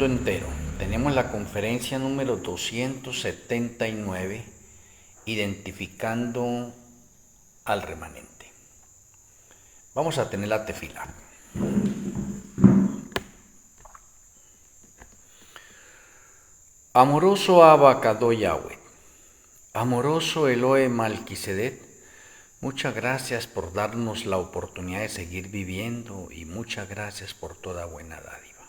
entero. Tenemos la conferencia número 279, identificando al remanente. Vamos a tener la tefilá. Amoroso Abacado Yahweh, amoroso Elohe Malquisedec, muchas gracias por darnos la oportunidad de seguir viviendo y muchas gracias por toda buena dádiva.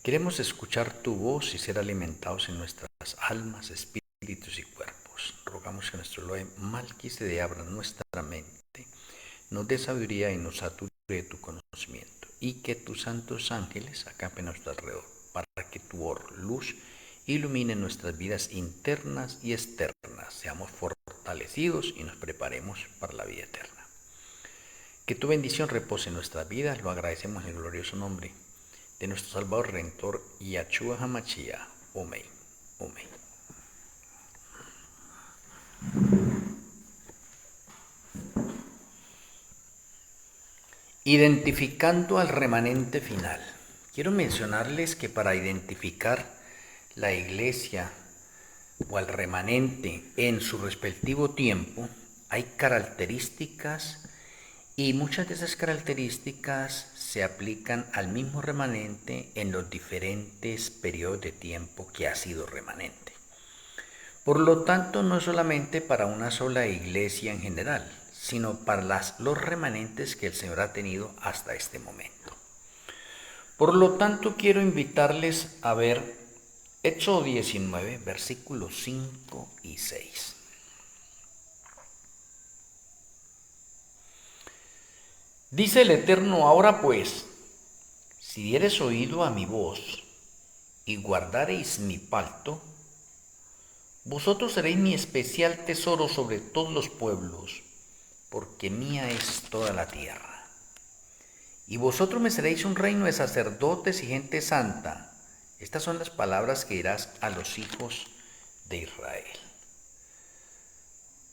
Queremos escuchar tu voz y ser alimentados en nuestras almas, espíritus y cuerpos. Rogamos que nuestro Elohe Malquisedec abra nuestra mente, nos dé sabiduría y nos sature de tu conocimiento, y que tus santos ángeles acampen a nuestro alrededor, para que tu luz ilumine nuestras vidas internas y externas, seamos fortalecidos y nos preparemos para la vida eterna. Que tu bendición repose en nuestras vidas, lo agradecemos en el glorioso nombre de nuestro Salvador Redentor, Yahshua HaMashiach. Amén. Amén. Identificando al remanente final. Quiero mencionarles que para identificar la iglesia o al remanente en su respectivo tiempo, hay características y muchas de esas características se aplican al mismo remanente en los diferentes periodos de tiempo que ha sido remanente. Por lo tanto, no solamente para una sola iglesia en general, sino para los remanentes que el Señor ha tenido hasta este momento. Por lo tanto, quiero invitarles a ver Éxodo 19, versículos 5 y 6. Dice el Eterno: ahora pues, si diereis oído a mi voz y guardareis mi pacto, vosotros seréis mi especial tesoro sobre todos los pueblos, porque mía es toda la tierra. Y vosotros me seréis un reino de sacerdotes y gente santa. Estas son las palabras que dirás a los hijos de Israel.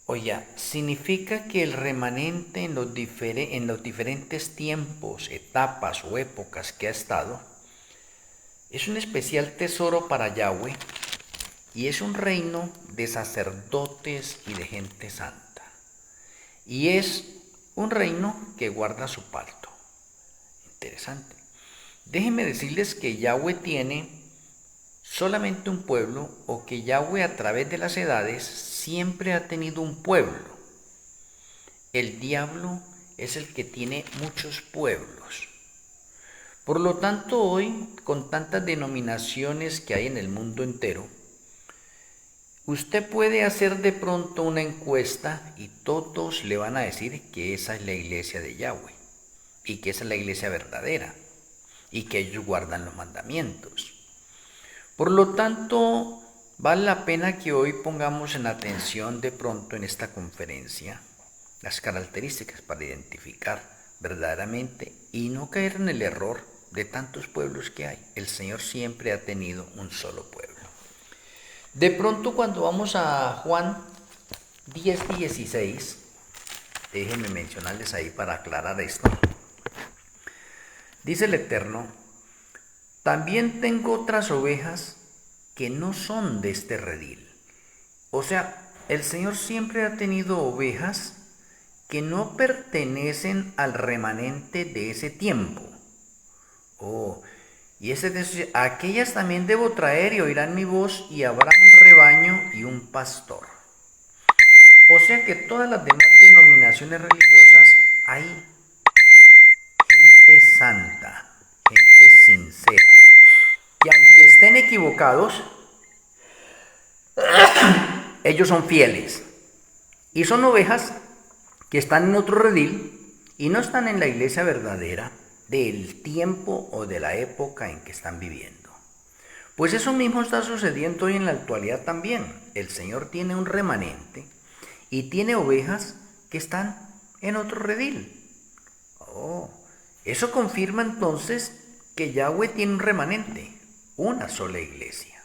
Oye, significa que el remanente en los diferentes tiempos, etapas o épocas que ha estado, es un especial tesoro para Yahweh y es un reino de sacerdotes y de gente santa. Y es un reino que guarda su pacto. Interesante. Déjenme decirles que Yahweh tiene solamente un pueblo, o que Yahweh a través de las edades siempre ha tenido un pueblo. El diablo es el que tiene muchos pueblos. Por lo tanto, hoy, con tantas denominaciones que hay en el mundo entero, usted puede hacer de pronto una encuesta y todos le van a decir que esa es la iglesia de Yahweh y que esa es la iglesia verdadera y que ellos guardan los mandamientos. Por lo tanto, vale la pena que hoy pongamos en atención de pronto en esta conferencia las características para identificar verdaderamente y no caer en el error de tantos pueblos que hay. El Señor siempre ha tenido un solo pueblo. De pronto, cuando vamos a Juan 10:16, déjenme mencionarles ahí para aclarar esto. Dice el Eterno: también tengo otras ovejas que no son de este redil. O sea, el Señor siempre ha tenido ovejas que no pertenecen al remanente de ese tiempo. Aquellas también debo traer y oirán mi voz, y habrá un rebaño y un pastor. O sea que todas las demás denominaciones religiosas hay gente santa, gente sincera, y aunque estén equivocados, ellos son fieles y son ovejas que están en otro redil y no están en la iglesia verdadera del tiempo o de la época en que están viviendo. Pues eso mismo está sucediendo hoy en la actualidad también. El Señor tiene un remanente y tiene ovejas que están en otro redil. Eso confirma entonces que Yahweh tiene un remanente, una sola iglesia.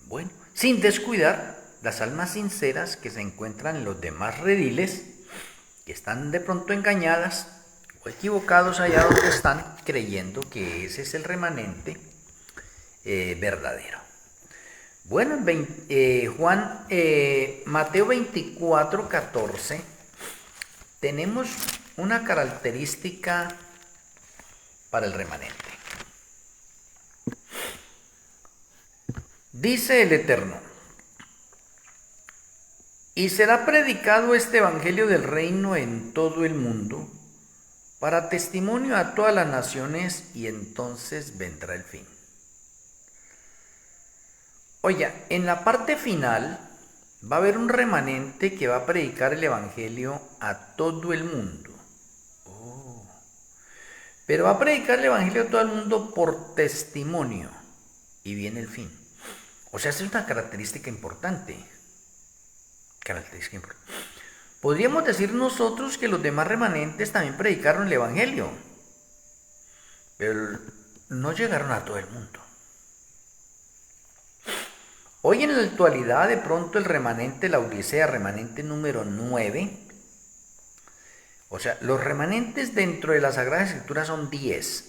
Bueno, sin descuidar las almas sinceras que se encuentran en los demás rediles, que están de pronto engañadas o equivocados allá donde están, creyendo que ese es el remanente verdadero. Bueno, Mateo 24, 14, tenemos una característica para el remanente. Dice el Eterno: y será predicado este evangelio del reino en todo el mundo, para testimonio a todas las naciones, y entonces vendrá el fin. Oiga, en la parte final va a haber un remanente que va a predicar el evangelio a todo el mundo. Pero va a predicar el evangelio a todo el mundo por testimonio, y viene el fin. O sea, esa es una característica importante. Podríamos decir nosotros que los demás remanentes también predicaron el evangelio, pero no llegaron a todo el mundo. Hoy en la actualidad, de pronto el remanente, la Odisea, remanente número 9, o sea, los remanentes dentro de la Sagrada Escritura son 10.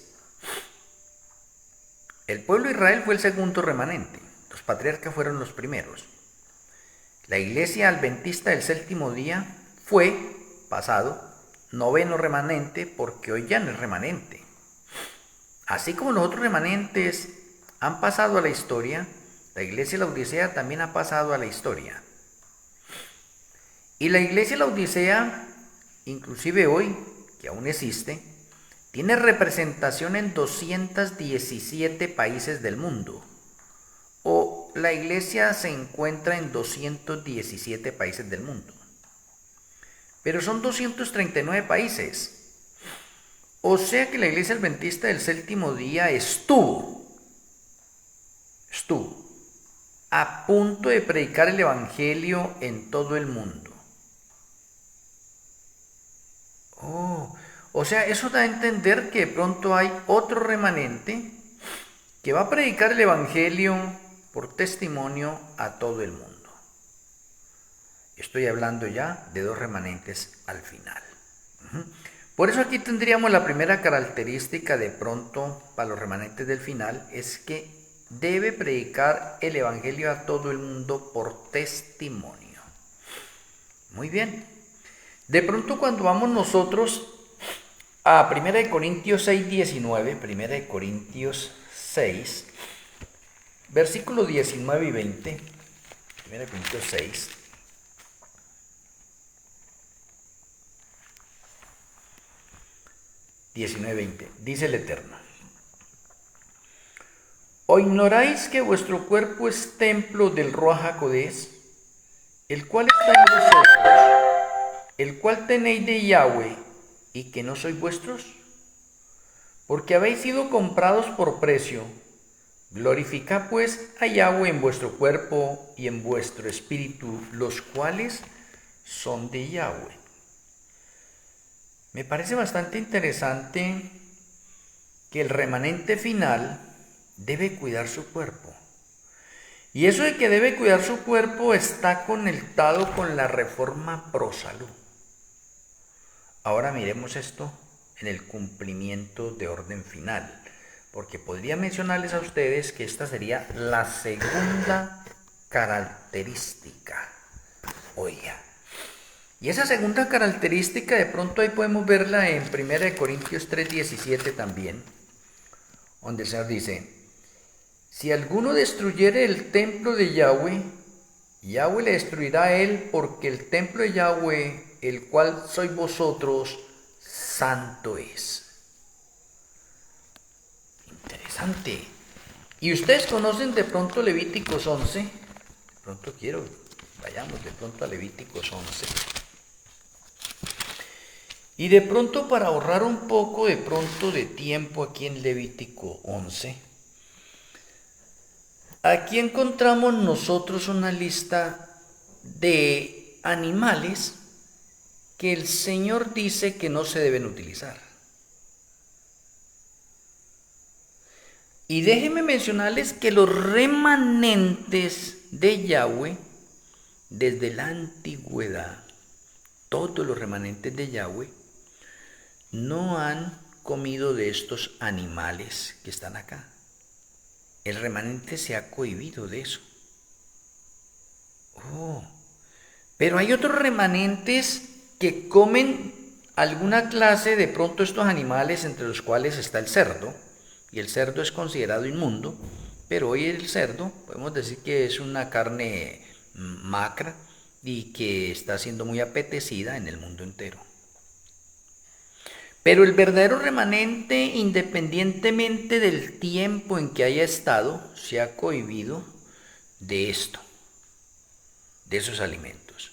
El pueblo de Israel fue el segundo remanente, los patriarcas fueron los primeros. La iglesia adventista del séptimo día fue, pasado, noveno remanente, porque hoy ya no es remanente. Así como los otros remanentes han pasado a la historia, la iglesia de la Odisea también ha pasado a la historia. Y la iglesia de la Odisea, inclusive hoy, que aún existe, tiene representación en 217 países del mundo. O la iglesia se encuentra en 217 países del mundo. Pero son 239 países. O sea que la iglesia adventista del séptimo día estuvo a punto de predicar el evangelio en todo el mundo. O sea, eso da a entender que de pronto hay otro remanente que va a predicar el evangelio por testimonio a todo el mundo. Estoy hablando ya de dos remanentes al final. Por eso aquí tendríamos la primera característica de pronto para los remanentes del final, es que debe predicar el evangelio a todo el mundo por testimonio. Muy bien. De pronto cuando vamos nosotros a 1 Corintios 6, 19, 1 Corintios 6, versículos 19 y 20, 1 Corintios 6, (19, 20), dice el Eterno: ¿o ignoráis que vuestro cuerpo es templo del Ruach HaKodesh, el cual está en vosotros, el cual tenéis de Yahweh, y que no sois vuestros? Porque habéis sido comprados por precio. Glorificad pues a Yahweh en vuestro cuerpo y en vuestro espíritu, los cuales son de Yahweh. Me parece bastante interesante que el remanente final debe cuidar su cuerpo. Y eso de que debe cuidar su cuerpo está conectado con la reforma pro salud. Ahora miremos esto en el cumplimiento de orden final, porque podría mencionarles a ustedes que esta sería la segunda característica. Oiga, y esa segunda característica de pronto ahí podemos verla en 1 Corintios 3:17 también, donde el Señor dice: si alguno destruyere el templo de Yahweh, Yahweh le destruirá a él, porque el templo de Yahweh, el cual sois vosotros, santo es. Interesante. ¿Y ustedes conocen de pronto Levíticos 11? De pronto vayamos de pronto a Levíticos 11. Y de pronto, para ahorrar un poco de pronto de tiempo aquí en Levítico 11, aquí encontramos nosotros una lista de animales que el Señor dice que no se deben utilizar. Y déjenme mencionarles que los remanentes de Yahweh, desde la antigüedad, todos los remanentes de Yahweh, no han comido de estos animales que están acá. El remanente se ha cohibido de eso. Oh, pero hay otros remanentes que comen alguna clase, de pronto estos animales, entre los cuales está el cerdo, y el cerdo es considerado inmundo, pero hoy el cerdo podemos decir que es una carne macra y que está siendo muy apetecida en el mundo entero. Pero el verdadero remanente, independientemente del tiempo en que haya estado, se ha cohibido de esto, de esos alimentos.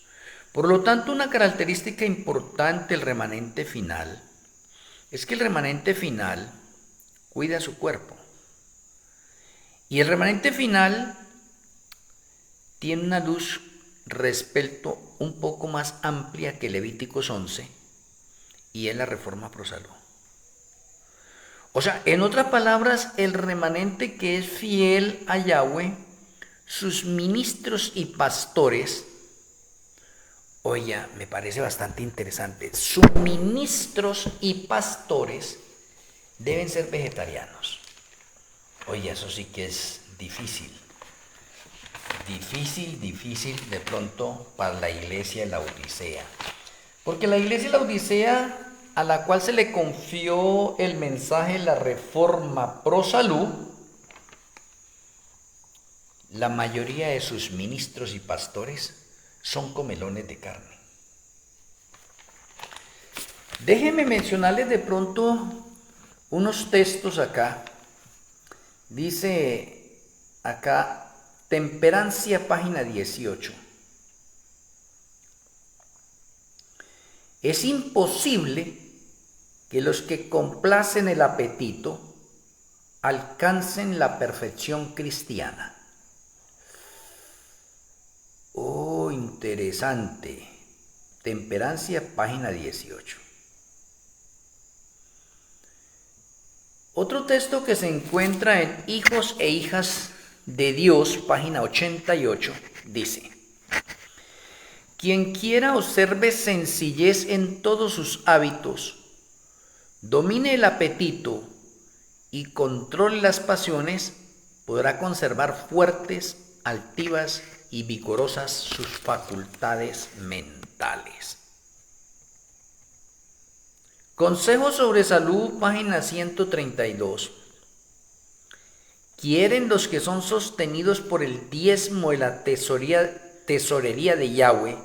Por lo tanto, una característica importante del remanente final es que el remanente final cuida su cuerpo. Y el remanente final tiene una luz respecto un poco más amplia que Levíticos 11 y es la reforma pro salud. O sea, en otras palabras, el remanente que es fiel a Yahweh, sus ministros y pastores, oye, me parece bastante interesante, sus ministros y pastores deben ser vegetarianos. Oye, eso sí que es difícil. Difícil de pronto para la iglesia de la Odisea. Porque la iglesia de la Odisea, a la cual se le confió el mensaje de la reforma pro salud, la mayoría de sus ministros y pastores son comelones de carne. Déjenme mencionarles de pronto unos textos acá. Dice acá, Temperancia, página 18. Es imposible que los que complacen el apetito alcancen la perfección cristiana. Oh, interesante. Temperancia, página 18. Otro texto que se encuentra en Hijos e Hijas de Dios, página 88, dice: quien quiera observe sencillez en todos sus hábitos, domine el apetito y controle las pasiones, podrá conservar fuertes, altivas y vigorosas sus facultades mentales. Consejos sobre salud, página 132. ¿Quieren los que son sostenidos por el diezmo de la tesorería de Yahweh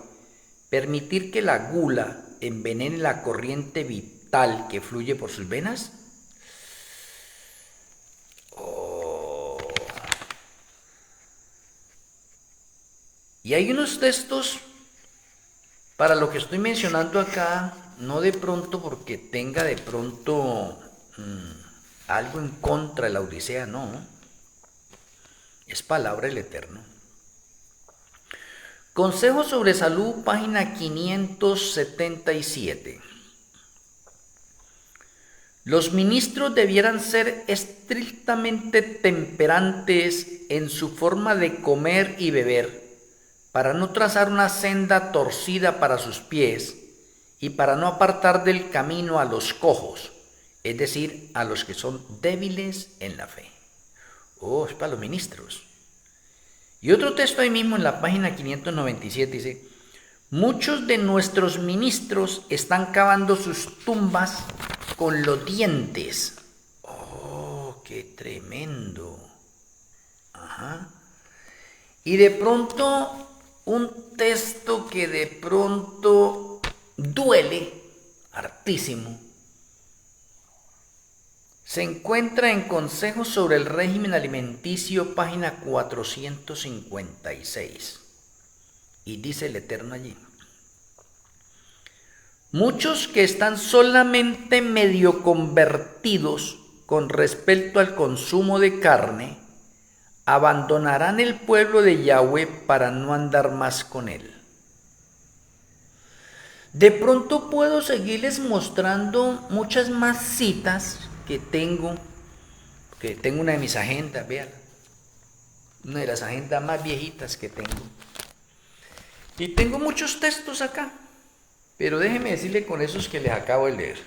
permitir que la gula envenene la corriente vital que fluye por sus venas? Oh. Y hay unos textos para lo que estoy mencionando acá, no de pronto porque tenga de pronto algo en contra de la Odisea, no. Es palabra del Eterno. Consejos sobre salud, página 577. Los ministros debieran ser estrictamente temperantes en su forma de comer y beber, para no trazar una senda torcida para sus pies y para no apartar del camino a los cojos, es decir, a los que son débiles en la fe. Oh, es para los ministros. Y otro texto ahí mismo en la página 597 dice: muchos de nuestros ministros están cavando sus tumbas con los dientes. Oh, qué tremendo. Ajá. Y de pronto, un texto que de pronto duele hartísimo, se encuentra en Consejos sobre el régimen alimenticio, página 456. Y dice el Eterno allí: muchos que están solamente medio convertidos con respecto al consumo de carne, abandonarán el pueblo de Yahweh para no andar más con él. De pronto puedo seguirles mostrando muchas más citas que tengo una de mis agendas, vean, una de las agendas más viejitas que tengo. Y tengo muchos textos acá, pero déjenme decirle con esos que les acabo de leer.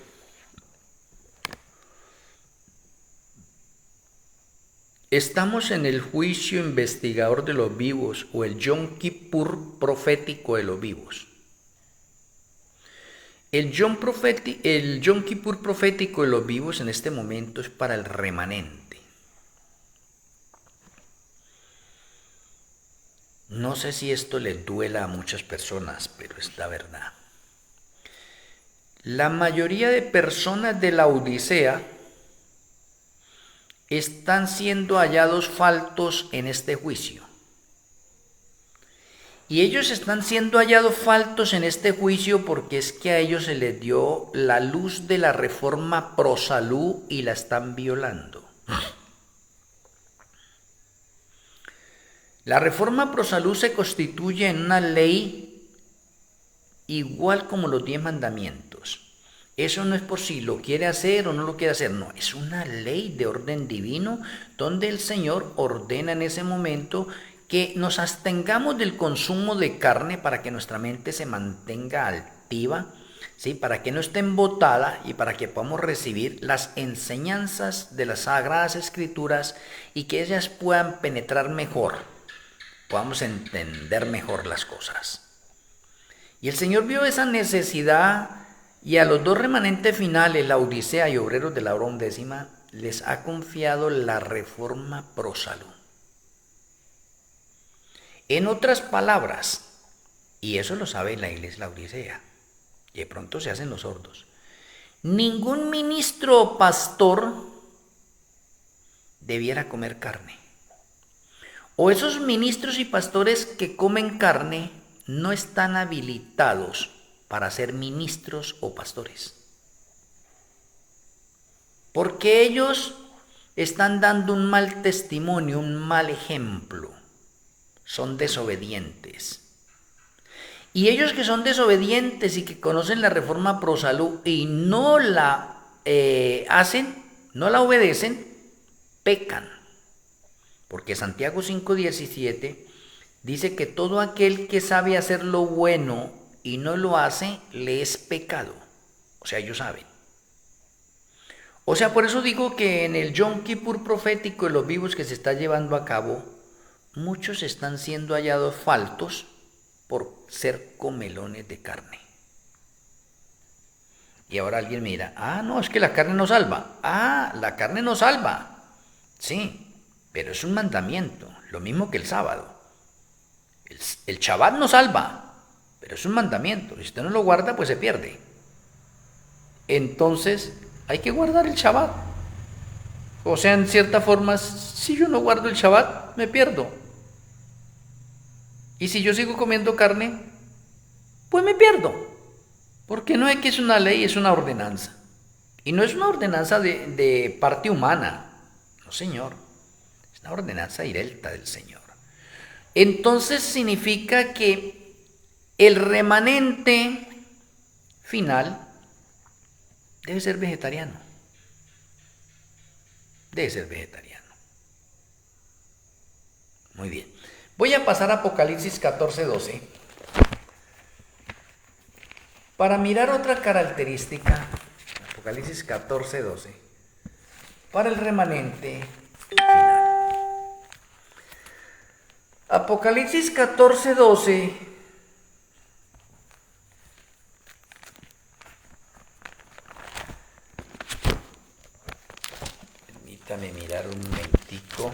Estamos en el juicio investigador de los vivos o el Yom Kippur profético de los vivos. El Yom Kippur profético de los vivos en este momento es para el remanente. No sé si esto les duela a muchas personas, pero es la verdad. La mayoría de personas de la Odisea están siendo hallados faltos en este juicio. Y ellos están siendo hallados faltos en este juicio porque es que a ellos se les dio la luz de la reforma pro salud y la están violando. La reforma pro salud se constituye en una ley igual como los 10 mandamientos. Eso no es por si lo quiere hacer o no lo quiere hacer, no, es una ley de orden divino donde el Señor ordena en ese momento que nos abstengamos del consumo de carne para que nuestra mente se mantenga altiva, ¿sí? Para que no esté embotada y para que podamos recibir las enseñanzas de las Sagradas Escrituras y que ellas puedan penetrar mejor, podamos entender mejor las cosas. Y el Señor vio esa necesidad y a los dos remanentes finales, la Odisea y obreros de la hora 11, les ha confiado la reforma pro salud. En otras palabras, y eso lo sabe la iglesia la Odisea, y de pronto se hacen los sordos, ningún ministro o pastor debiera comer carne. O esos ministros y pastores que comen carne no están habilitados para ser ministros o pastores. Porque ellos están dando un mal testimonio, un mal ejemplo. Son desobedientes. Y ellos que son desobedientes y que conocen la reforma pro salud y no la hacen, no la obedecen, pecan. Porque Santiago 5:17 dice que todo aquel que sabe hacer lo bueno y no lo hace, le es pecado. O sea, ellos saben. O sea, por eso digo que en el Yom Kippur profético de los vivos que se está llevando a cabo, muchos están siendo hallados faltos por ser comelones de carne. Y ahora alguien me dirá, no, es que la carne no salva. La carne no salva. Sí, pero es un mandamiento, lo mismo que el sábado. El Shabbat no salva. Pero es un mandamiento, si usted no lo guarda, pues se pierde. Entonces, hay que guardar el Shabbat. O sea, en cierta forma, si yo no guardo el Shabbat, me pierdo. Y si yo sigo comiendo carne, pues me pierdo. Porque no es que es una ley, es una ordenanza. Y no es una ordenanza de parte humana. No, señor. Es una ordenanza directa del Señor. Entonces significa que el remanente final debe ser vegetariano. Debe ser vegetariano. Muy bien. Voy a pasar a Apocalipsis 14:12 para mirar otra característica. Apocalipsis 14:12 para el remanente final. Apocalipsis 14:12 Déjame mirar un momentico.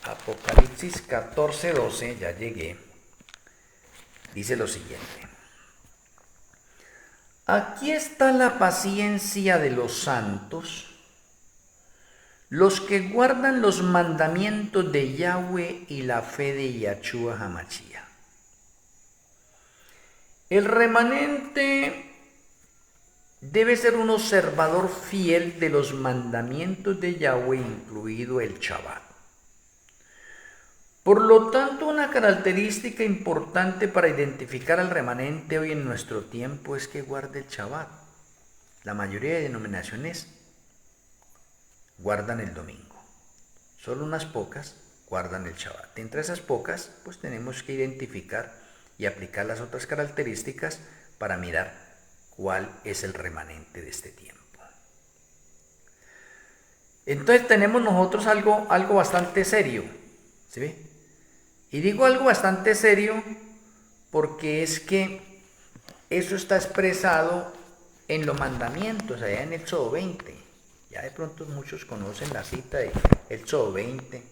Apocalipsis 14:12, ya llegué. Dice lo siguiente. Aquí está la paciencia de los santos, los que guardan los mandamientos de Yahweh y la fe de Yahshua HaMashiach. El remanente debe ser un observador fiel de los mandamientos de Yahweh, incluido el Shabbat. Por lo tanto, una característica importante para identificar al remanente hoy en nuestro tiempo es que guarde el Shabbat. La mayoría de denominaciones guardan el domingo. Solo unas pocas guardan el Shabbat. Entre esas pocas, pues tenemos que identificar y aplicar las otras características para mirar cuál es el remanente de este tiempo. Entonces tenemos nosotros algo bastante serio, ¿sí ve? Y digo algo bastante serio porque es que eso está expresado en los mandamientos, allá en Éxodo 20. Ya de pronto muchos conocen la cita de Éxodo 20.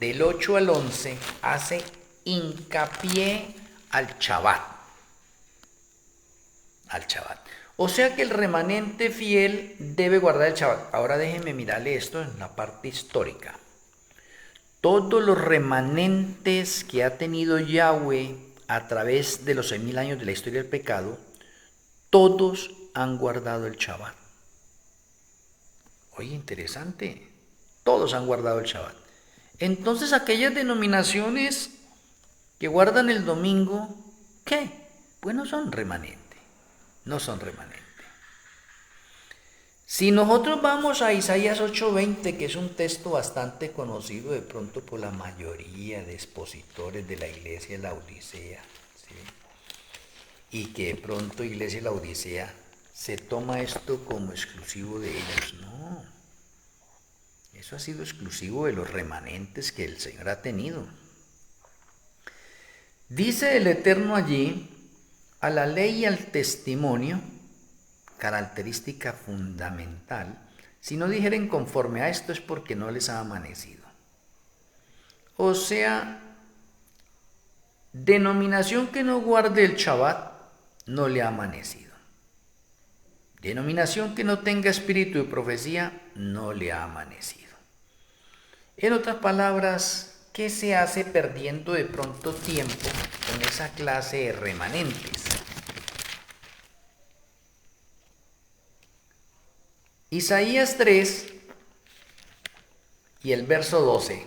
Del 8 al 11 hace hincapié al Shabbat. Al Shabbat. O sea que el remanente fiel debe guardar el Shabbat. Ahora déjenme mirarle esto en la parte histórica. Todos los remanentes que ha tenido Yahweh a través de los 6.000 años de la historia del pecado, todos han guardado el Shabbat. Oye, interesante. Todos han guardado el Shabbat. Entonces aquellas denominaciones que guardan el domingo, ¿qué? Pues no son remanentes. No son remanentes. Si nosotros vamos a Isaías 8:20, que es un texto bastante conocido de pronto por la mayoría de expositores de la iglesia de la Odisea, ¿sí? Y que de pronto iglesia de la Odisea se toma esto como exclusivo de ellos. No, eso ha sido exclusivo de los remanentes que el Señor ha tenido. Dice el Eterno allí, a la ley y al testimonio, característica fundamental, si no dijeren conforme a esto es porque no les ha amanecido. O sea, denominación que no guarde el Shabbat no le ha amanecido. Denominación que no tenga espíritu de profecía no le ha amanecido. En otras palabras, ¿qué se hace perdiendo de pronto tiempo con esa clase de remanentes? Isaías 3 y el verso 12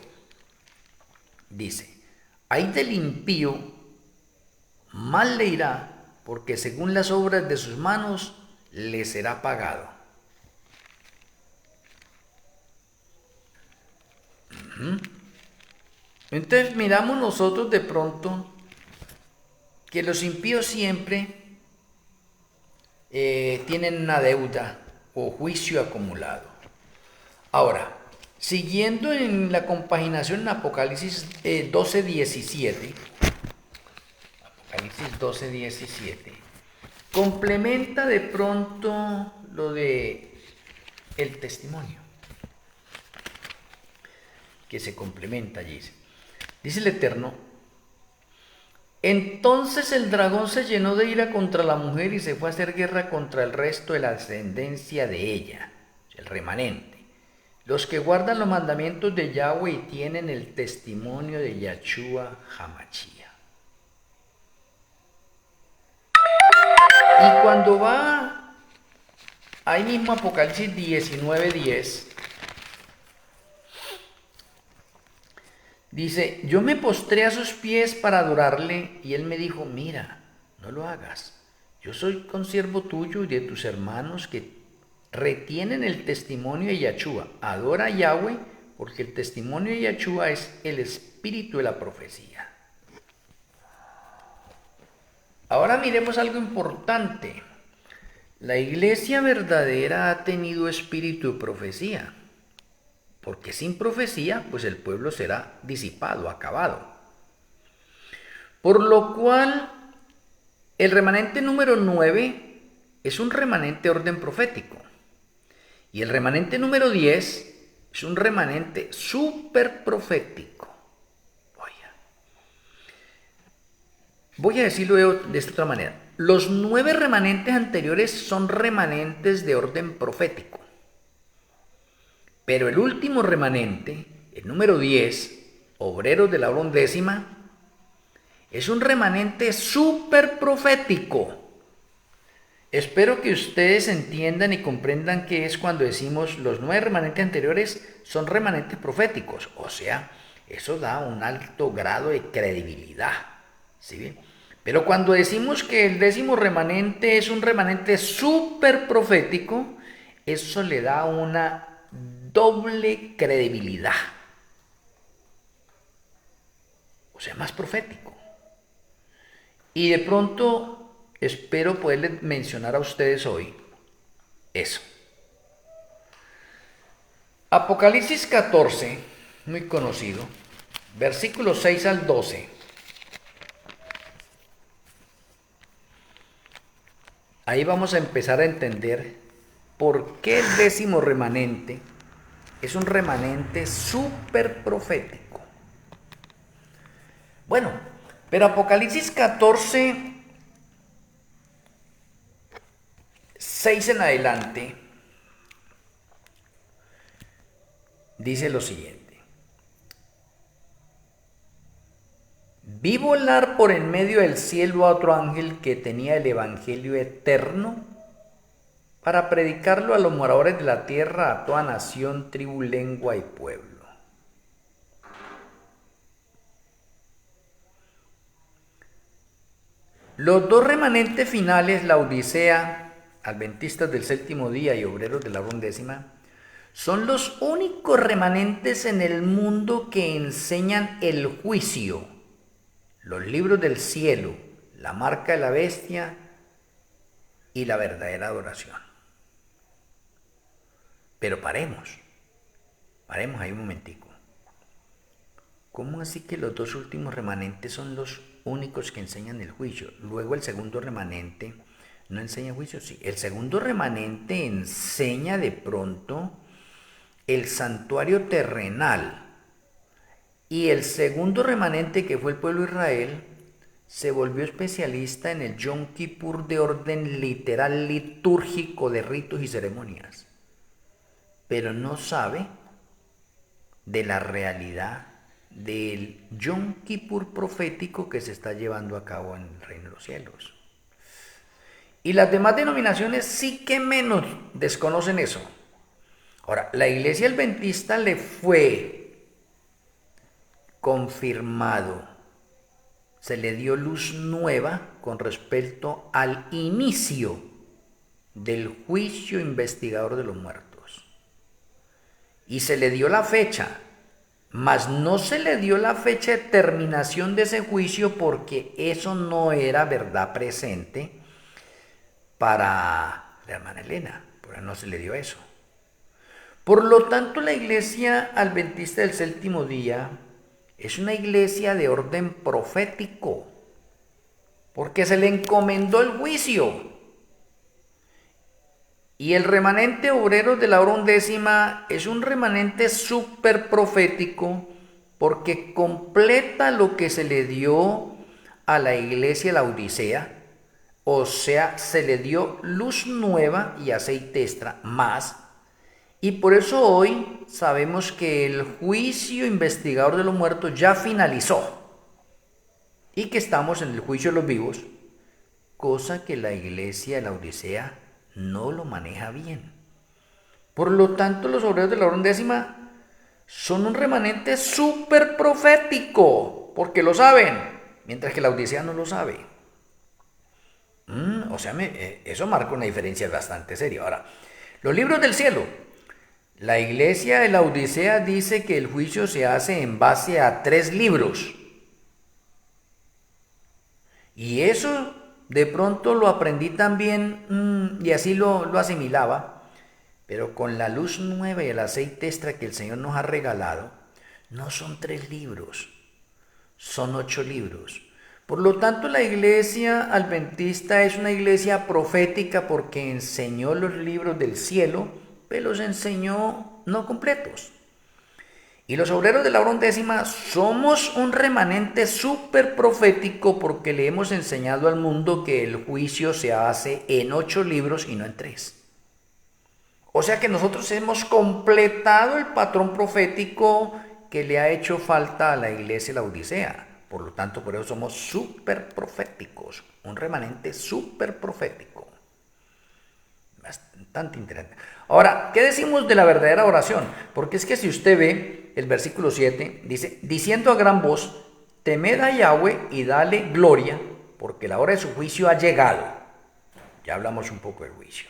dice, ay del impío, mal le irá, porque según las obras de sus manos le será pagado. Entonces miramos nosotros de pronto que los impíos siempre tienen una deuda o juicio acumulado. Ahora, siguiendo en la compaginación en Apocalipsis 12:17, Apocalipsis 12:17, complementa de pronto lo de el testimonio, que se complementa allí. Dice el Eterno, entonces el dragón se llenó de ira contra la mujer y se fue a hacer guerra contra el resto de la descendencia de ella, el remanente, los que guardan los mandamientos de Yahweh y tienen el testimonio de Yahshua Hamashia. Y cuando va ahí mismo Apocalipsis 19:10, dice, yo me postré a sus pies para adorarle y él me dijo, mira, no lo hagas. Yo soy consiervo tuyo y de tus hermanos que retienen el testimonio de Yahshua. Adora a Yahweh porque el testimonio de Yahshua es el espíritu de la profecía. Ahora miremos algo importante. La iglesia verdadera ha tenido espíritu de profecía. Porque sin profecía, pues el pueblo será disipado, acabado. Por lo cual, el remanente número 9 es un remanente de orden profético. Y el remanente número 10 es un remanente súper profético. Voy a decirlo de esta otra manera. Los 9 remanentes anteriores son remanentes de orden profético. Pero el último remanente, el número 10, obreros de la hora undécima, es un remanente súper profético. Espero que ustedes entiendan y comprendan qué es cuando decimos los 9 remanentes anteriores son remanentes proféticos. O sea, eso da un alto grado de credibilidad. ¿Sí bien? Pero cuando decimos que el 10º remanente es un remanente súper profético, eso le da una doble credibilidad, o sea, más profético. Y de pronto espero poderles mencionar a ustedes hoy eso. Apocalipsis 14, muy conocido, versículos 6 al 12. Ahí vamos a empezar a entender por qué el décimo remanente es un remanente súper profético. Bueno, pero Apocalipsis 14, 6 en adelante, dice lo siguiente. Vi volar por en medio del cielo a otro ángel que tenía el evangelio eterno para predicarlo a los moradores de la tierra, a toda nación, tribu, lengua y pueblo. Los dos remanentes finales, la Odisea, adventistas del séptimo día y obreros de la hora undécima, son los únicos remanentes en el mundo que enseñan el juicio, los libros del cielo, la marca de la bestia y la verdadera adoración. Pero paremos ahí un momentico. ¿Cómo así que los dos últimos remanentes son los únicos que enseñan el juicio? Luego el segundo remanente no enseña juicio. Sí, el segundo remanente enseña de pronto el santuario terrenal. Y el segundo remanente, que fue el pueblo de Israel, se volvió especialista en el Yom Kippur de orden literal litúrgico de ritos y ceremonias, pero no sabe de la realidad del Yom Kippur profético que se está llevando a cabo en el reino de los cielos. Y las demás denominaciones sí que menos desconocen eso. Ahora, la iglesia adventista le fue confirmado, se le dio luz nueva con respecto al inicio del juicio investigador de los muertos. Y se le dio la fecha, mas no se le dio la fecha de terminación de ese juicio porque eso no era verdad presente para la hermana Elena, porque no se le dio eso. Por lo tanto, la iglesia adventista del séptimo día es una iglesia de orden profético, porque se le encomendó el juicio. Y el remanente obrero de la hora undécima es un remanente súper profético, porque completa lo que se le dio a la iglesia de la Odisea, o sea, se le dio luz nueva y aceite extra más. Y por eso hoy sabemos que el juicio investigador de los muertos ya finalizó y que estamos en el juicio de los vivos, cosa que la iglesia de la Odisea no lo maneja bien. Por lo tanto, los obreros de la hora undécima son un remanente súper profético, porque lo saben, mientras que la Odisea no lo sabe. Eso marca una diferencia bastante seria. Ahora, los libros del cielo. La iglesia de la Odisea dice que el juicio se hace en base a 3 libros. Y eso de pronto lo aprendí también y así lo asimilaba. Pero con la luz nueva y el aceite extra que el Señor nos ha regalado, no son 3 libros, son 8 libros. Por lo tanto, la iglesia adventista es una iglesia profética porque enseñó los libros del cielo, pero los enseñó no completos. Y los obreros de la hora undécima somos un remanente súper profético porque le hemos enseñado al mundo que el juicio se hace en 8 libros y no en 3. O sea que nosotros hemos completado el patrón profético que le ha hecho falta a la iglesia de la Odisea. Por lo tanto, por eso somos súper proféticos, un remanente súper profético. Bastante interesante. Ahora, ¿qué decimos de la verdadera oración? Porque es que si usted ve el versículo 7, dice, diciendo a gran voz, temed a Yahweh y dale gloria, porque la hora de su juicio ha llegado. Ya hablamos un poco del juicio.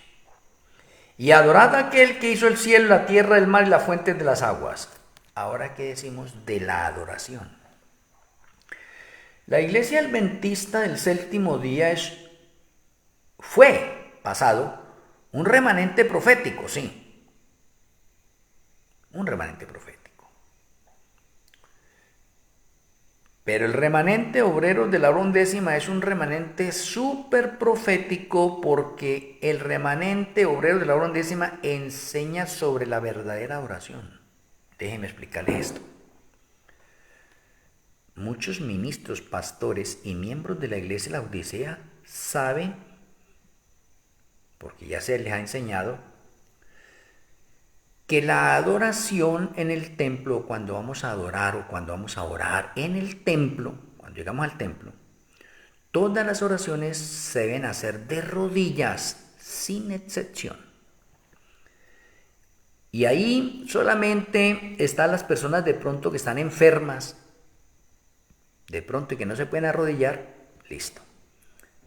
Y adorad a aquel que hizo el cielo, la tierra, el mar y las fuentes de las aguas. Ahora, ¿qué decimos de la adoración? La iglesia adventista del séptimo día fue pasado un remanente profético, sí. un remanente profético. Pero el remanente obrero de la hora undécima es un remanente súper profético, porque el remanente obrero de la hora undécima enseña sobre la verdadera oración. Déjeme explicarle esto. Muchos ministros, pastores y miembros de la iglesia de la Odisea saben, porque ya se les ha enseñado, que la adoración en el templo, cuando vamos a adorar o cuando vamos a orar en el templo, cuando llegamos al templo, todas las oraciones se deben hacer de rodillas, sin excepción. Y ahí solamente están las personas de pronto que están enfermas, de pronto y que no se pueden arrodillar, listo.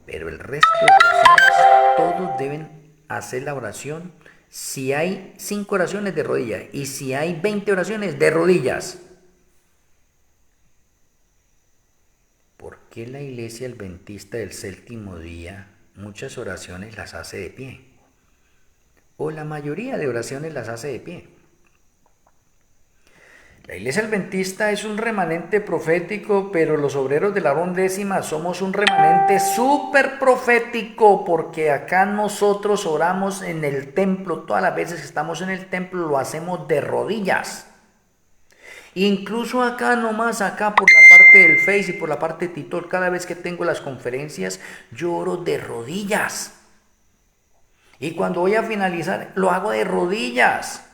Pero el resto de personas, todos deben hacer la oración. Si hay 5 oraciones, de rodillas, y si hay 20 oraciones, de rodillas. ¿Por qué la iglesia adventista del séptimo día muchas oraciones las hace de pie? O la mayoría de oraciones las hace de pie. La iglesia adventista es un remanente profético, pero los obreros de la hora undécima somos un remanente súper profético, porque acá nosotros oramos en el templo. Todas las veces que estamos en el templo lo hacemos de rodillas. Incluso acá nomás, acá por la parte del Face y por la parte de TikTok, cada vez que tengo las conferencias, yo oro de rodillas. Y cuando voy a finalizar, lo hago de rodillas.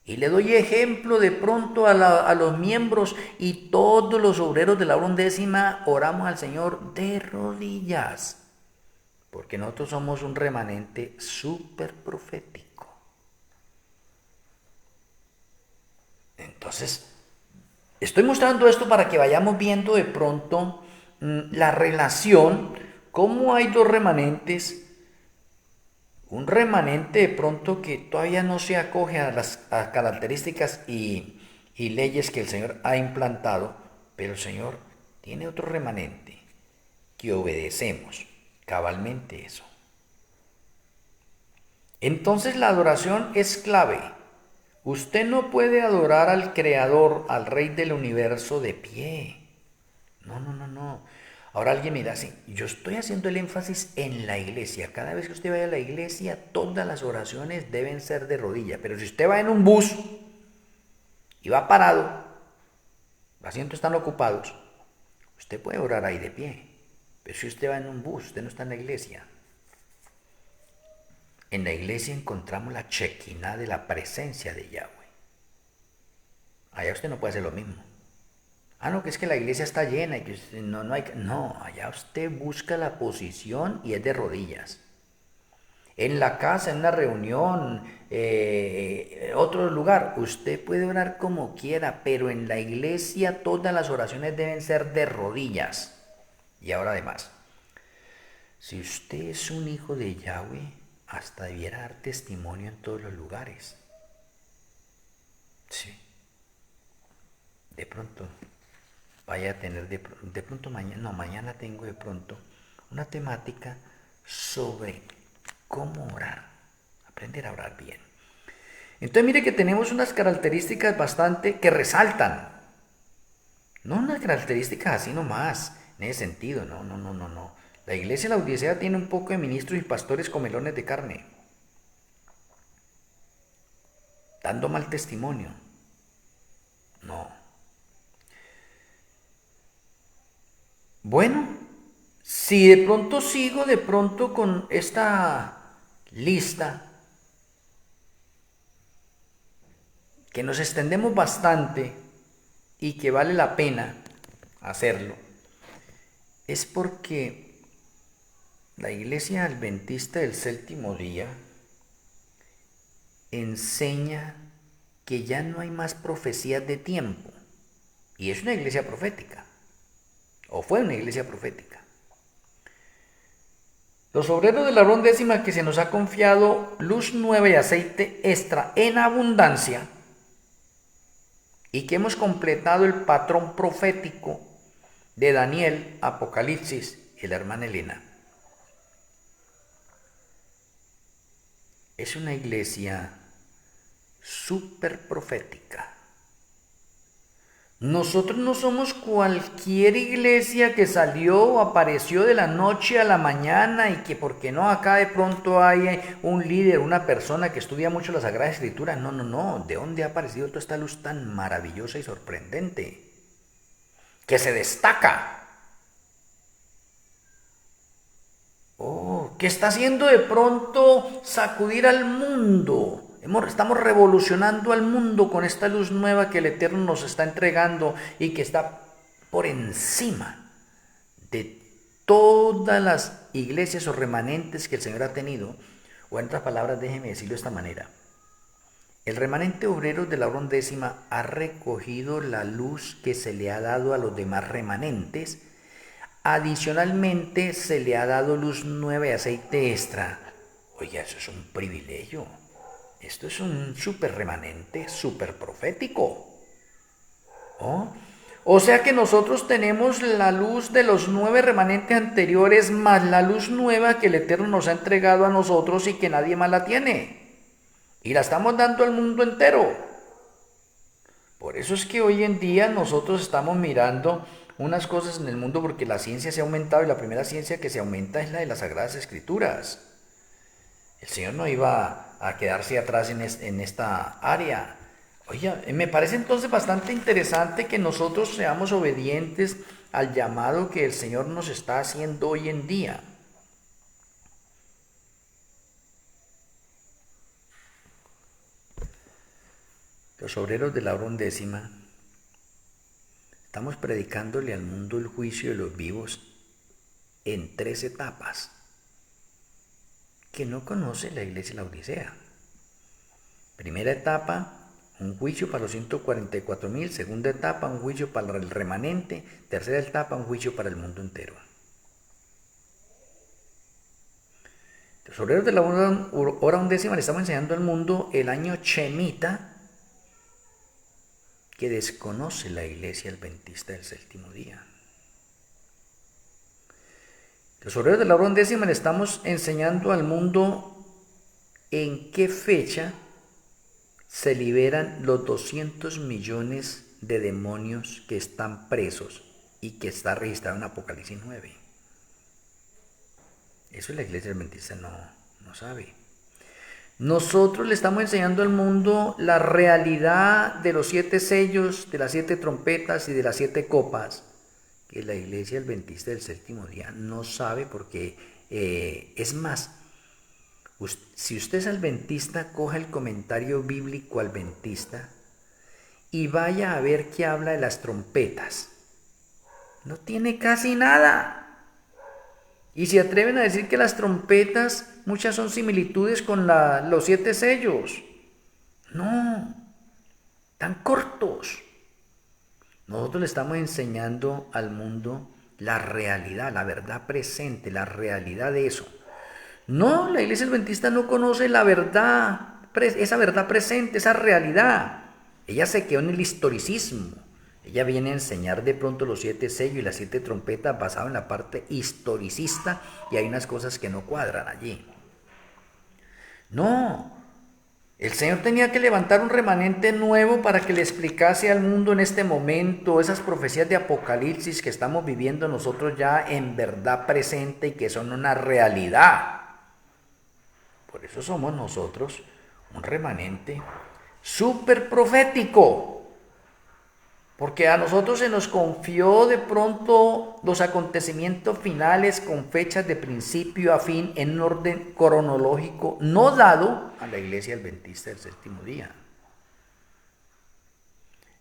Y le doy ejemplo de pronto a los miembros, y todos los obreros de la hora undécima oramos al Señor de rodillas, porque nosotros somos un remanente súper profético. Entonces, estoy mostrando esto para que vayamos viendo de pronto la relación, cómo hay dos remanentes. Un remanente de pronto que todavía no se acoge a las características y leyes que el Señor ha implantado, pero el Señor tiene otro remanente que obedecemos cabalmente eso. Entonces la adoración es clave. Usted no puede adorar al Creador, al Rey del Universo, de pie. No. Ahora alguien me dirá así, yo estoy haciendo el énfasis en la iglesia. Cada vez que usted vaya a la iglesia, todas las oraciones deben ser de rodillas. Pero si usted va en un bus y va parado, los asientos están ocupados, usted puede orar ahí de pie. Pero si usted va en un bus, usted no está en la iglesia. En la iglesia encontramos la chequina de la presencia de Yahweh. Allá usted no puede hacer lo mismo. No, que es que la iglesia está llena y que no hay... No, allá usted busca la posición y es de rodillas. En la casa, en una reunión, otro lugar, usted puede orar como quiera, pero en la iglesia todas las oraciones deben ser de rodillas. Y ahora además, si usted es un hijo de Yahweh, hasta debiera dar testimonio en todos los lugares. Sí. De pronto vaya a tener de pronto mañana tengo de pronto una temática sobre cómo orar, aprender a orar bien. Entonces mire que tenemos unas características bastante que resaltan, no unas características así nomás, en ese sentido, no. La iglesia de la Odisea tiene un poco de ministros y pastores comelones de carne, dando mal testimonio. No. Bueno, si de pronto sigo de pronto con esta lista, que nos extendemos bastante y que vale la pena hacerlo, es porque la iglesia adventista del séptimo día enseña que ya no hay más profecías de tiempo, y es una iglesia profética. O fue una iglesia profética. Los obreros de la hora undécima, que se nos ha confiado luz nueva y aceite extra en abundancia, y que hemos completado el patrón profético de Daniel, Apocalipsis y la hermana Elena. Es una iglesia súper profética. Nosotros no somos cualquier iglesia que salió o apareció de la noche a la mañana y que, ¿por qué no? Acá de pronto hay un líder, una persona que estudia mucho la Sagrada Escritura. No, no, no. ¿De dónde ha aparecido toda esta luz tan maravillosa y sorprendente? Que se destaca. Oh, que está haciendo de pronto sacudir al mundo. Estamos revolucionando al mundo con esta luz nueva que el Eterno nos está entregando y que está por encima de todas las iglesias o remanentes que el Señor ha tenido. O en otras palabras, déjeme decirlo de esta manera. El remanente obrero de la hora undécima ha recogido la luz que se le ha dado a los demás remanentes. Adicionalmente se le ha dado luz nueva y aceite extra. Oiga, eso es un privilegio. Esto es un súper remanente, súper profético. ¿Oh? O sea que nosotros tenemos la luz de los 9 remanentes anteriores más la luz nueva que el Eterno nos ha entregado a nosotros y que nadie más la tiene. Y la estamos dando al mundo entero. Por eso es que hoy en día nosotros estamos mirando unas cosas en el mundo porque la ciencia se ha aumentado y la primera ciencia que se aumenta es la de las Sagradas Escrituras. El Señor no iba a quedarse atrás en esta área. Oye, me parece entonces bastante interesante que nosotros seamos obedientes al llamado que el Señor nos está haciendo hoy en día. Los obreros de la hora undécima estamos predicándole al mundo el juicio de los vivos en 3 etapas que no conoce la iglesia de la Odisea. Primera etapa, un juicio para los 144,000. Segunda etapa, un juicio para el remanente. Tercera etapa, un juicio para el mundo entero. Los obreros de la hora undécima le estamos enseñando al mundo el año Chemita, que desconoce la iglesia adventista del séptimo día. Los obreros de la hora undécima le estamos enseñando al mundo en qué fecha se liberan los 200 millones de demonios que están presos y que está registrado en Apocalipsis 9. Eso la iglesia adventista no sabe. Nosotros le estamos enseñando al mundo la realidad de los 7 sellos, de las 7 trompetas y de las 7 copas, que la iglesia adventista del séptimo día no sabe porque, es más, si usted es adventista, coja el comentario bíblico adventista y vaya a ver qué habla de las trompetas. No tiene casi nada. Y se atreven a decir que las trompetas, muchas son similitudes con los 7 sellos. No, tan cortos. Nosotros le estamos enseñando al mundo la realidad, la verdad presente, la realidad de eso. No, la iglesia adventista no conoce la verdad, esa verdad presente, esa realidad. Ella se quedó en el historicismo. Ella viene a enseñar de pronto los 7 sellos y las 7 trompetas basado en la parte historicista y hay unas cosas que no cuadran allí. No, el Señor tenía que levantar un remanente nuevo para que le explicase al mundo en este momento esas profecías de Apocalipsis que estamos viviendo nosotros ya en verdad presente y que son una realidad. Por eso somos nosotros un remanente súper profético. Porque a nosotros se nos confió de pronto los acontecimientos finales con fechas de principio a fin en un orden cronológico no dado a la iglesia adventista del séptimo día.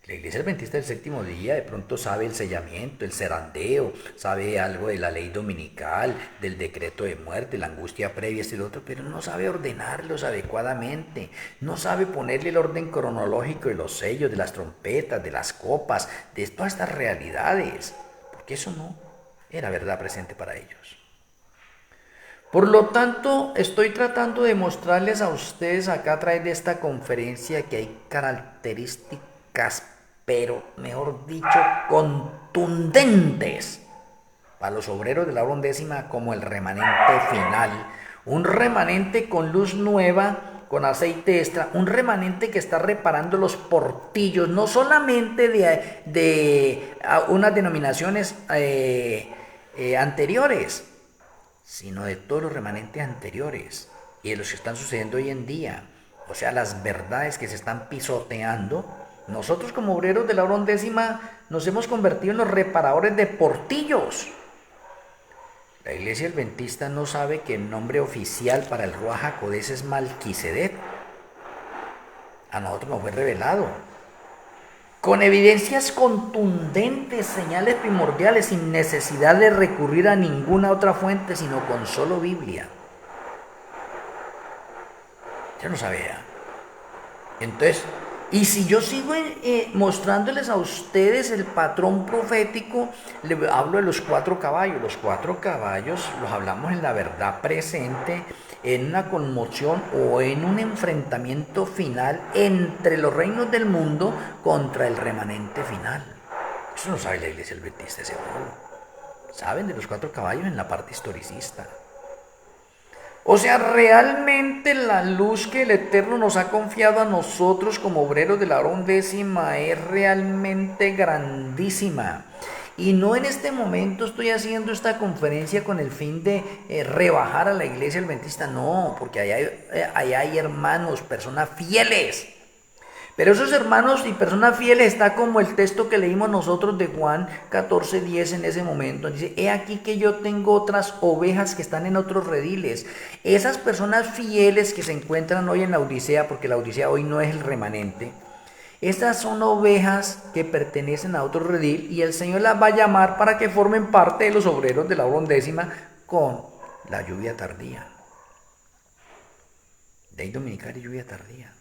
La iglesia adventista del séptimo día de pronto sabe el sellamiento, el cerandeo, sabe algo de la ley dominical, del decreto de muerte, la angustia previa, y lo otro, pero no sabe ordenarlos adecuadamente, no sabe ponerle el orden cronológico de los sellos, de las trompetas, de las copas, de todas estas realidades, porque eso no era verdad presente para ellos. Por lo tanto, estoy tratando de mostrarles a ustedes acá a través de esta conferencia que hay características, pero mejor dicho, contundentes para los obreros de la hora undécima como el remanente final. Un remanente con luz nueva con aceite extra, un remanente que está reparando los portillos, no solamente de unas denominaciones anteriores, sino de todos los remanentes anteriores y de los que están sucediendo hoy en día. O sea, las verdades que se están pisoteando. Nosotros como obreros de la hora undécima nos hemos convertido en los reparadores de portillos. La iglesia adventista no sabe que el nombre oficial para el Ruach HaKodesh es Malquisedec. A nosotros nos fue revelado. Con evidencias contundentes, señales primordiales, sin necesidad de recurrir a ninguna otra fuente, sino con solo Biblia. Yo no sabía. Entonces, y si yo sigo mostrándoles a ustedes el patrón profético, les hablo de los 4 caballos. Los 4 caballos los hablamos en la verdad presente, en una conmoción o en un enfrentamiento final entre los reinos del mundo contra el remanente final. Eso no sabe la iglesia adventista, seguro. Saben de los 4 caballos en la parte historicista. O sea, realmente la luz que el Eterno nos ha confiado a nosotros como obreros de la hora undécima es realmente grandísima. Y no en este momento estoy haciendo esta conferencia con el fin de rebajar a la iglesia adventista, no, porque allá hay hermanos, personas fieles. Pero esos hermanos y personas fieles está como el texto que leímos nosotros de Juan 14:10 en ese momento. Dice, he aquí que yo tengo otras ovejas que están en otros rediles. Esas personas fieles que se encuentran hoy en la Odisea, porque la Odisea hoy no es el remanente, estas son ovejas que pertenecen a otro redil y el Señor las va a llamar para que formen parte de los obreros de la hora undécima con la lluvia tardía. De ahí dominical y lluvia tardía.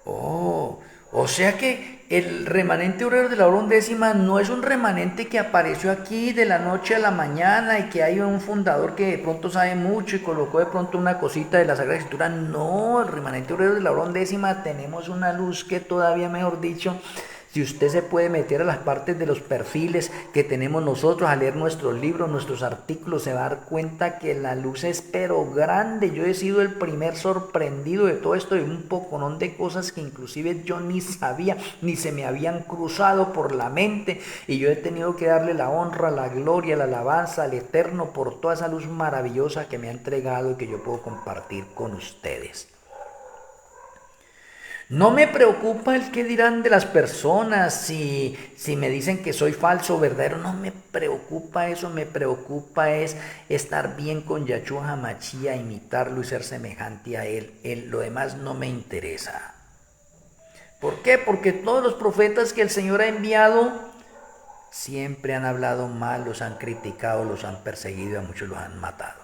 O sea que el remanente obrero de la hora undécima no es un remanente que apareció aquí de la noche a la mañana y que hay un fundador que de pronto sabe mucho y colocó de pronto una cosita de la Sagrada Escritura. No, el remanente obrero de la hora undécima tenemos una luz que todavía, mejor dicho, si usted se puede meter a las partes de los perfiles que tenemos nosotros, a leer nuestros libros, nuestros artículos, se va a dar cuenta que la luz es pero grande. Yo he sido el primer sorprendido de todo esto, de un poconón de cosas que inclusive yo ni sabía, ni se me habían cruzado por la mente. Y yo he tenido que darle la honra, la gloria, la alabanza al Eterno por toda esa luz maravillosa que me ha entregado y que yo puedo compartir con ustedes. No me preocupa el qué dirán de las personas, si me dicen que soy falso o verdadero, no me preocupa eso, me preocupa es estar bien con Yahshua HaMashiach, imitarlo y ser semejante a él. Lo demás no me interesa. ¿Por qué? Porque todos los profetas que el Señor ha enviado siempre han hablado mal, los han criticado, los han perseguido y a muchos los han matado.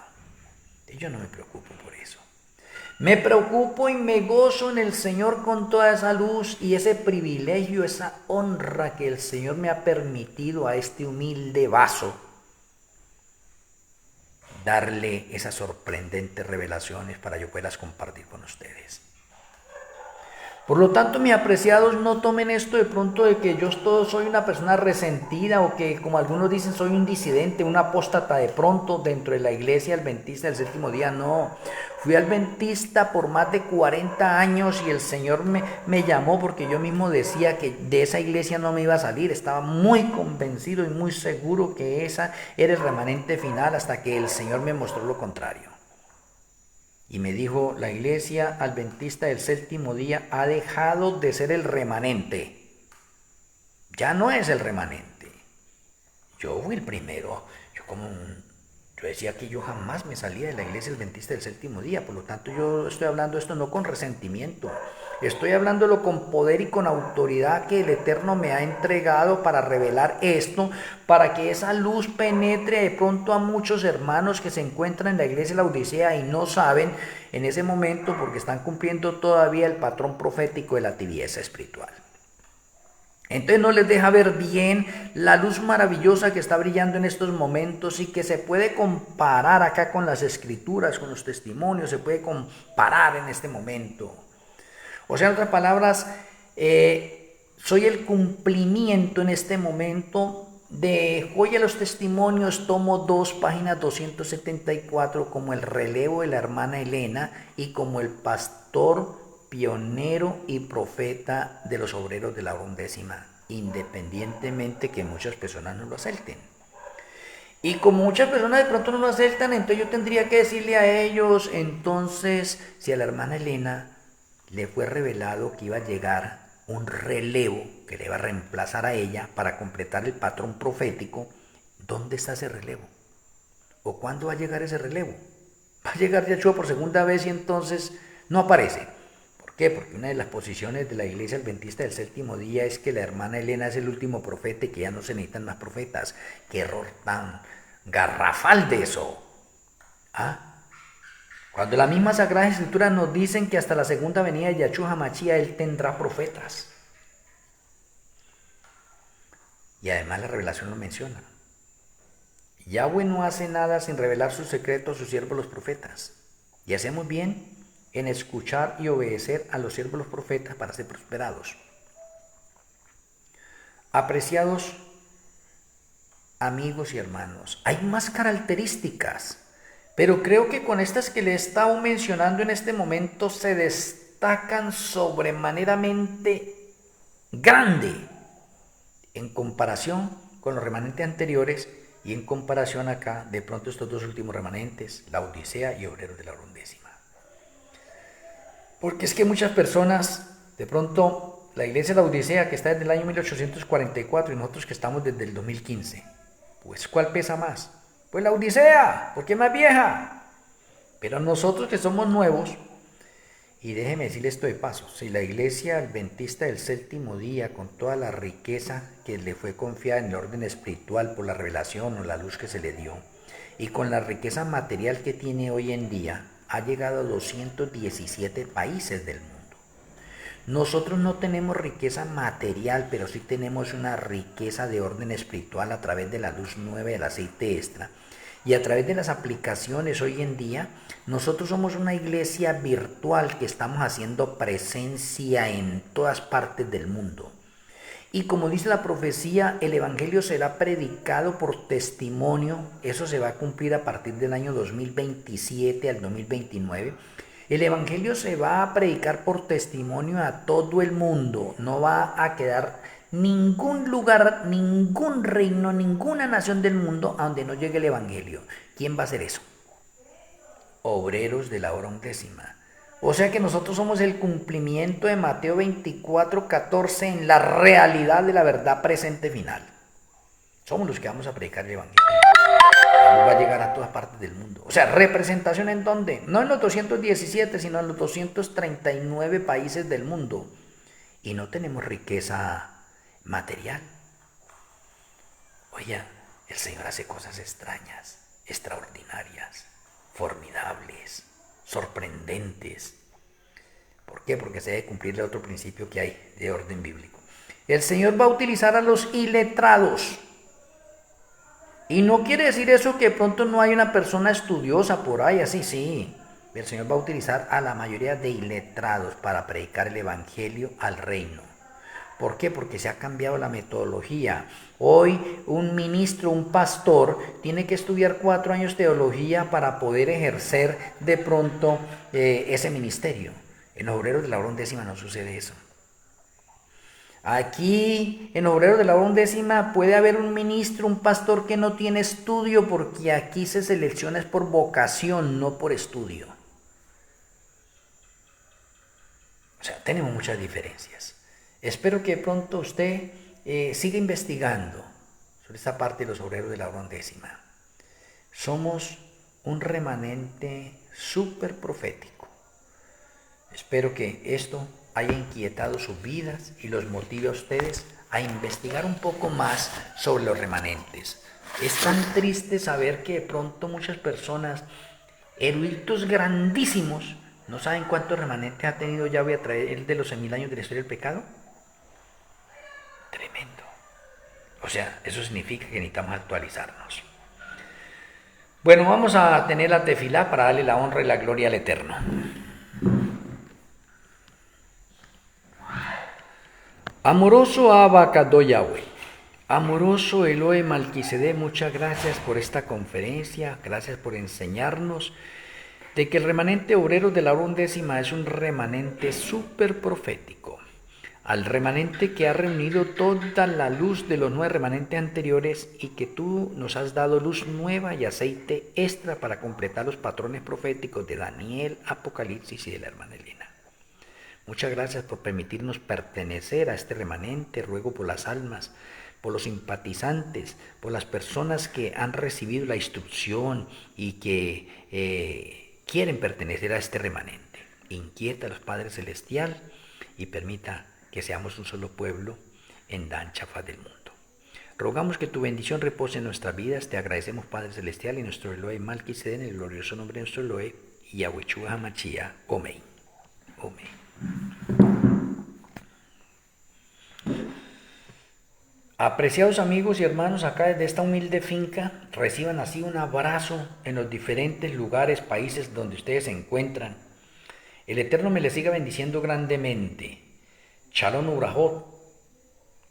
Y yo no me preocupo por eso. Me preocupo y me gozo en el Señor con toda esa luz y ese privilegio, esa honra que el Señor me ha permitido a este humilde vaso darle esas sorprendentes revelaciones para yo poderlas compartir con ustedes. Por lo tanto, mis apreciados, no tomen esto de pronto de que yo soy una persona resentida o que, como algunos dicen, soy un disidente, un apóstata de pronto dentro de la iglesia adventista del séptimo día. No, fui adventista por más de 40 años y el Señor me llamó porque yo mismo decía que de esa iglesia no me iba a salir. Estaba muy convencido y muy seguro que esa era el remanente final hasta que el Señor me mostró lo contrario. Y me dijo, la iglesia adventista del séptimo día ha dejado de ser el remanente. Ya no es el remanente. Yo fui el primero. Yo decía que yo jamás me salía de la iglesia adventista del séptimo día. Por lo tanto, yo estoy hablando esto no con resentimiento. Estoy hablándolo con poder y con autoridad que el Eterno me ha entregado para revelar esto, para que esa luz penetre de pronto a muchos hermanos que se encuentran en la iglesia de la Odisea y no saben en ese momento porque están cumpliendo todavía el patrón profético de la tibieza espiritual. Entonces no les deja ver bien la luz maravillosa que está brillando en estos momentos y que se puede comparar acá con las escrituras, con los testimonios, se puede comparar en este momento. O sea, en otras palabras, soy el cumplimiento en este momento de Joya de los Testimonios, tomo 2, página 274, como el relevo de la hermana Elena y como el pastor pionero y profeta de los obreros de la hora undécima, independientemente que muchas personas no lo acepten. Y como muchas personas de pronto no lo aceptan, entonces yo tendría que decirle a ellos, entonces, si a la hermana Elena le fue revelado que iba a llegar un relevo que le iba a reemplazar a ella para completar el patrón profético, ¿dónde está ese relevo? ¿O cuándo va a llegar ese relevo? Va a llegar Yahshua por segunda vez y entonces no aparece. ¿Por qué? Porque una de las posiciones de la iglesia adventista del séptimo día es que la hermana Elena es el último profeta y que ya no se necesitan más profetas. ¡Qué error tan garrafal de eso! ¿Ah? Cuando la misma Sagrada Escritura nos dicen que hasta la segunda venida de Yahshua HaMashiach él tendrá profetas. Y además la revelación lo menciona. Yahweh no hace nada sin revelar sus secretos a sus siervos los profetas. Y hacemos bien en escuchar y obedecer a los siervos los profetas para ser prosperados. Apreciados amigos y hermanos, hay más características, pero creo que con estas que le he estado mencionando en este momento se destacan sobremaneramente grande en comparación con los remanentes anteriores y en comparación acá de pronto estos dos últimos remanentes, la Odisea y Obreros de la hora undécima. Porque es que muchas personas, de pronto la iglesia de la Odisea que está desde el año 1844 y nosotros que estamos desde el 2015, pues ¿cuál pesa más? Pues la Odisea, porque es más vieja. Pero nosotros que somos nuevos, y déjeme decirle esto de paso, si la iglesia adventista del séptimo día, con toda la riqueza que le fue confiada en el orden espiritual por la revelación o la luz que se le dio, y con la riqueza material que tiene hoy en día, ha llegado a 217 países del mundo. Nosotros no tenemos riqueza material, pero sí tenemos una riqueza de orden espiritual a través de la luz nueva del aceite extra. Y a través de las aplicaciones hoy en día, nosotros somos una iglesia virtual que estamos haciendo presencia en todas partes del mundo. Y como dice la profecía, el evangelio será predicado por testimonio. Eso se va a cumplir a partir del año 2027 al 2029. El evangelio se va a predicar por testimonio a todo el mundo. No va a quedar ningún lugar, ningún reino, ninguna nación del mundo a donde no llegue el evangelio. ¿Quién va a hacer eso? Obreros de la hora undécima. O sea que nosotros somos el cumplimiento de Mateo 24:14 en la realidad de la verdad presente final. Somos los que vamos a predicar el evangelio. Va a llegar a todas partes del mundo. O sea, representación en dónde? No en los 217, sino en los 239 países del mundo. Y no tenemos riqueza material. Oye, el Señor hace cosas extrañas, extraordinarias, formidables, sorprendentes. ¿Por qué? Porque se debe cumplir el otro principio que hay de orden bíblico. El Señor va a utilizar a los iletrados. Y no quiere decir eso que de pronto no hay una persona estudiosa por ahí, así sí. El Señor va a utilizar a la mayoría de iletrados para predicar el evangelio al reino. ¿Por qué? Porque se ha cambiado la metodología. Hoy un ministro, un pastor, tiene que estudiar 4 años teología para poder ejercer de pronto ese ministerio. En los obreros de la hora undécima no sucede eso. Aquí en Obreros de la hora undécima puede haber un ministro, un pastor que no tiene estudio, porque aquí se selecciona es por vocación, no por estudio. O sea, tenemos muchas diferencias. Espero que pronto usted siga investigando sobre esta parte de los obreros de la hora undécima. Somos un remanente súper profético. Espero que esto haya inquietado sus vidas y los motive a ustedes a investigar un poco más sobre los remanentes. Es tan triste saber que de pronto muchas personas, eruditos grandísimos, no saben cuántos remanentes ha tenido Yahweh a través de los 1000 años de la historia del pecado. Tremendo. O sea, eso significa que necesitamos actualizarnos. Bueno, vamos a tener la tefilá para darle la honra y la gloria al Eterno. Amoroso Abba Kadosh Yahweh, Amoroso Elohe Malquisedec, muchas gracias por esta conferencia, gracias por enseñarnos de que el remanente obrero de la hora undécima es un remanente súper profético, al remanente que ha reunido toda la luz de los 9 remanentes anteriores y que tú nos has dado luz nueva y aceite extra para completar los patrones proféticos de Daniel, Apocalipsis y de la hermana Elena. Muchas gracias por permitirnos pertenecer a este remanente. Ruego por las almas, por los simpatizantes, por las personas que han recibido la instrucción y que quieren pertenecer a este remanente. Inquieta a los Padres Celestial y permita que seamos un solo pueblo en la ancha faz del mundo. Rogamos que tu bendición repose en nuestras vidas. Te agradecemos, Padre Celestial, y nuestro Elohe Malquisedec, en el glorioso nombre de nuestro Elohe, Yahweh Hamashia. Amén. Amén. Apreciados amigos y hermanos, acá desde esta humilde finca, reciban así un abrazo en los diferentes lugares, países donde ustedes se encuentran. El Eterno me les siga bendiciendo grandemente. Shalom Ubrahot.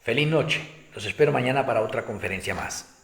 Feliz noche. Los espero mañana para otra conferencia más.